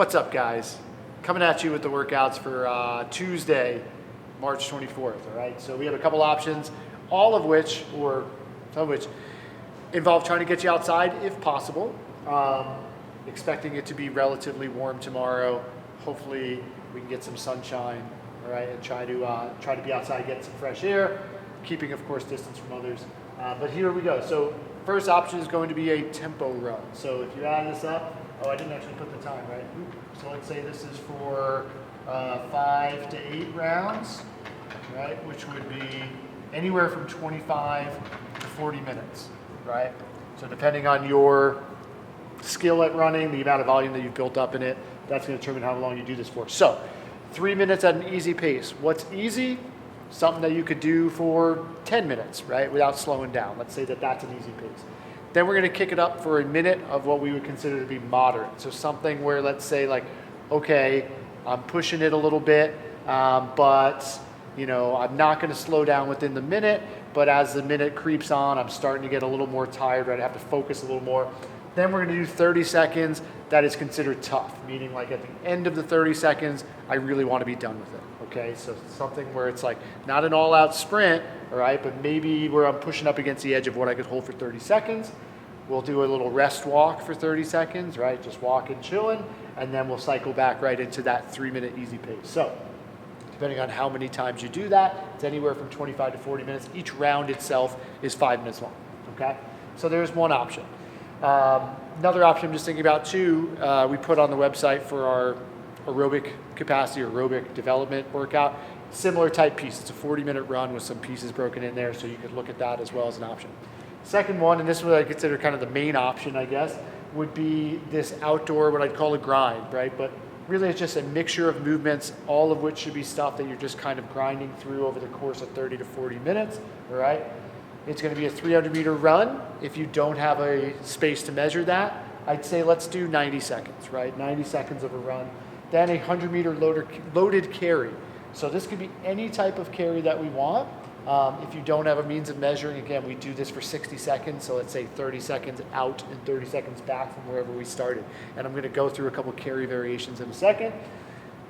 What's up, guys? Coming at you with the workouts for Tuesday, March 24th, all right? So we have a couple options, all of which, or some of which, involve trying to get you outside if possible. Expecting it to be relatively warm tomorrow. Hopefully we can get some sunshine, all right, and try to be outside, get some fresh air, keeping, of course, distance from others. But here we go. So first option is going to be a tempo run. So if you add this up, I didn't actually put the time, right? So let's say this is for 5 to 8 rounds, right? Which would be anywhere from 25 to 40 minutes, right? So depending on your skill at running, the amount of volume that you've built up in it, that's going to determine how long you do this for. So 3 minutes at an easy pace. What's easy? Something that you could do for 10 minutes, right? Without slowing down. Let's say that that's an easy pace. Then we're going to kick it up for a minute of what we would consider to be moderate. So something where, let's say, like, okay, I'm pushing it a little bit, but I'm not going to slow down within the minute. But as the minute creeps on, I'm starting to get a little more tired, right? I have to focus a little more. Then we're going to do 30 seconds. That is considered tough, meaning like at the end of the 30 seconds, I really want to be done with it. Okay, so something where it's like not an all-out sprint, all right, but maybe where I'm pushing up against the edge of what I could hold for 30 seconds. We'll do a little rest walk for 30 seconds, right? Just walking, chilling, and then we'll cycle back right into that 3-minute easy pace. So depending on how many times you do that, it's anywhere from 25 to 40 minutes. Each round itself is 5 minutes long, okay? So there's one option. Another option I'm just thinking about too, we put on the website for our aerobic capacity, aerobic development workout, similar type piece. It's a 40-minute run with some pieces broken in there, so you could look at that as well as an option. Second one, and this is what I consider kind of the main option, I guess, would be this outdoor, what I'd call a grind, right? But really it's just a mixture of movements, all of which should be stuff that you're just kind of grinding through over the course of 30 to 40 minutes, all right? It's going to be a 300-meter run. If you don't have a space to measure that, I'd say let's do 90 seconds, right? 90 seconds of a run. Then a 100-meter loaded carry. So this could be any type of carry that we want. If you don't have a means of measuring, again, we do this for 60 seconds. So let's say 30 seconds out and 30 seconds back from wherever we started. And I'm going to go through a couple carry variations in a second.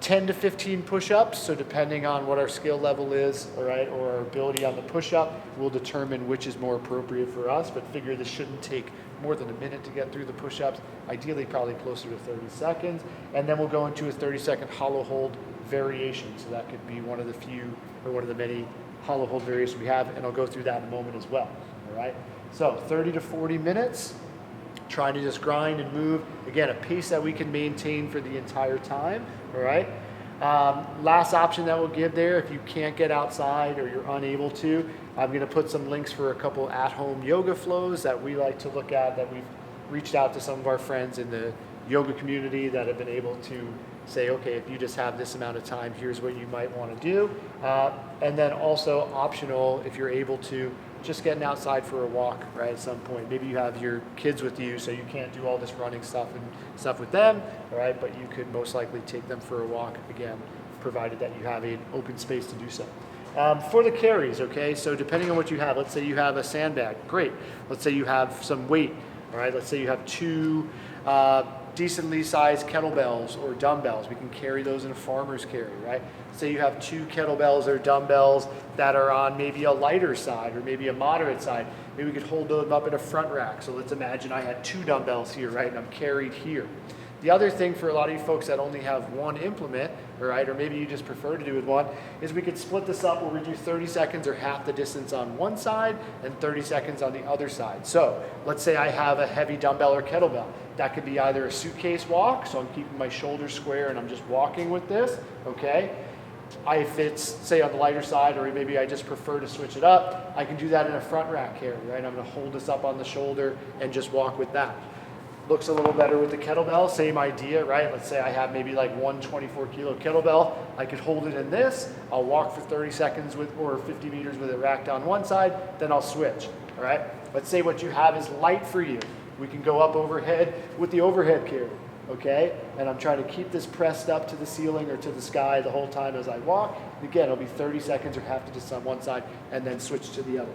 10 to 15 push-ups, so depending on what our skill level is, all right, or our ability on the push-up, we'll determine which is more appropriate for us, but figure this shouldn't take more than a minute to get through the push-ups, ideally probably closer to 30 seconds, and then we'll go into a 30-second hollow hold variation, so that could be one of the few, or one of the many hollow hold variations we have, and I'll go through that in a moment as well, all right? So 30 to 40 minutes, trying to just grind and move. Again, a pace that we can maintain for the entire time, all right? Last option that we'll give there, if you can't get outside or you're unable to, I'm gonna put some links for a couple at-home yoga flows that we like to look at, that we've reached out to some of our friends in the yoga community that have been able to say, okay, if you just have this amount of time, here's what you might wanna do. And then also optional, if you're able to, just getting outside for a walk, right, at some point. Maybe you have your kids with you, so you can't do all this running stuff with them, all right, but you could most likely take them for a walk, again, provided that you have an open space to do so. For the carries, okay, so depending on what you have, let's say you have a sandbag, great. Let's say you have some weight, all right, let's say you have 2 decently sized kettlebells or dumbbells. We can carry those in a farmer's carry, right? Say you have 2 kettlebells or dumbbells that are on maybe a lighter side or maybe a moderate side. Maybe we could hold them up in a front rack. So let's imagine I had 2 dumbbells here, right? And I'm carried here. The other thing for a lot of you folks that only have one implement, all right, or maybe you just prefer to do with one, is we could split this up where we do 30 seconds or half the distance on one side and 30 seconds on the other side. So let's say I have a heavy dumbbell or kettlebell. That could be either a suitcase walk, so I'm keeping my shoulders square and I'm just walking with this, okay? If it's, say, on the lighter side, or maybe I just prefer to switch it up, I can do that in a front rack carry, right? I'm gonna hold this up on the shoulder and just walk with that. Looks a little better with the kettlebell, same idea, right? Let's say I have maybe like 124 kilo kettlebell. I could hold it in this. I'll walk for 30 seconds or 50 meters with it racked on one side, then I'll switch, all right? Let's say what you have is light for you. We can go up overhead with the overhead carry, okay? And I'm trying to keep this pressed up to the ceiling or to the sky the whole time as I walk. Again, it'll be 30 seconds or half the distance on one side and then switch to the other.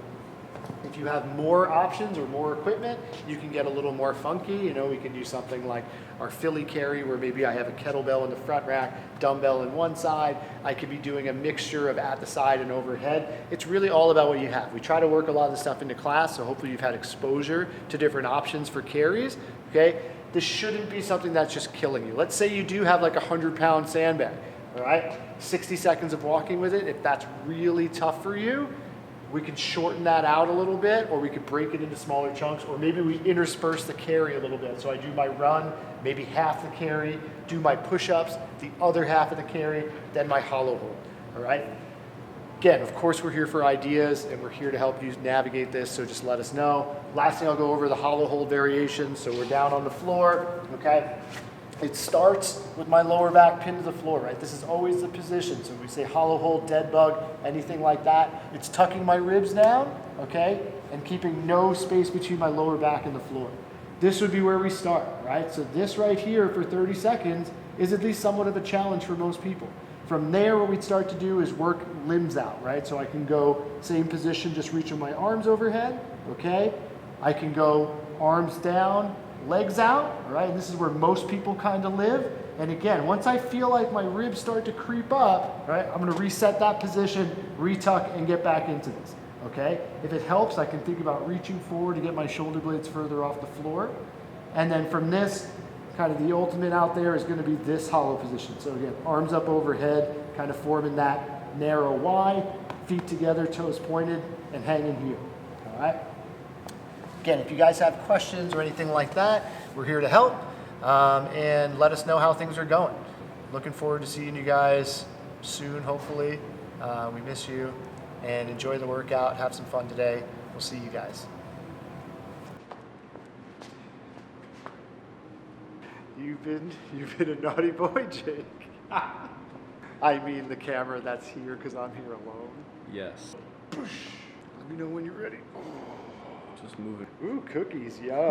If you have more options or more equipment, you can get a little more funky. You know, we can do something like our Philly carry, where maybe I have a kettlebell in the front rack, dumbbell in one side. I could be doing a mixture of at the side and overhead. It's really all about what you have. We try to work a lot of the stuff into class, so hopefully you've had exposure to different options for carries, okay? This shouldn't be something that's just killing you. Let's say you do have like a 100-pound sandbag, all right? 60 seconds of walking with it. If that's really tough for you, we could shorten that out a little bit, or we could break it into smaller chunks, or maybe we intersperse the carry a little bit. So I do my run, maybe half the carry, do my push-ups, the other half of the carry, then my hollow hold, all right? Again, of course, we're here for ideas, and we're here to help you navigate this, so just let us know. Last thing, I'll go over the hollow hold variations. So we're down on the floor, okay? It starts with my lower back pinned to the floor, right? This is always the position. So we say hollow hold, dead bug, anything like that. It's tucking my ribs down, okay? And keeping no space between my lower back and the floor. This would be where we start, right? So this right here for 30 seconds is at least somewhat of a challenge for most people. From there, what we'd start to do is work limbs out, right? So I can go same position, just reaching my arms overhead, okay? I can go arms down, legs out, all right? And this is where most people kind of live. And again, once I feel like my ribs start to creep up, right, I'm gonna reset that position, retuck, and get back into this, okay? If it helps, I can think about reaching forward to get my shoulder blades further off the floor. And then from this, kind of the ultimate out there is going to be this hollow position. So again, arms up overhead, kind of forming that narrow Y, feet together, toes pointed, and hanging here, all right? Again, if you guys have questions or anything like that, we're here to help, and let us know how things are going. Looking forward to seeing you guys soon, hopefully. We miss you, and enjoy the workout. Have some fun today. We'll see you guys. You've been a naughty boy, Jake. I mean the camera that's here, because I'm here alone. Yes. Let me know when you're ready. Just move it. Ooh, cookies, yeah.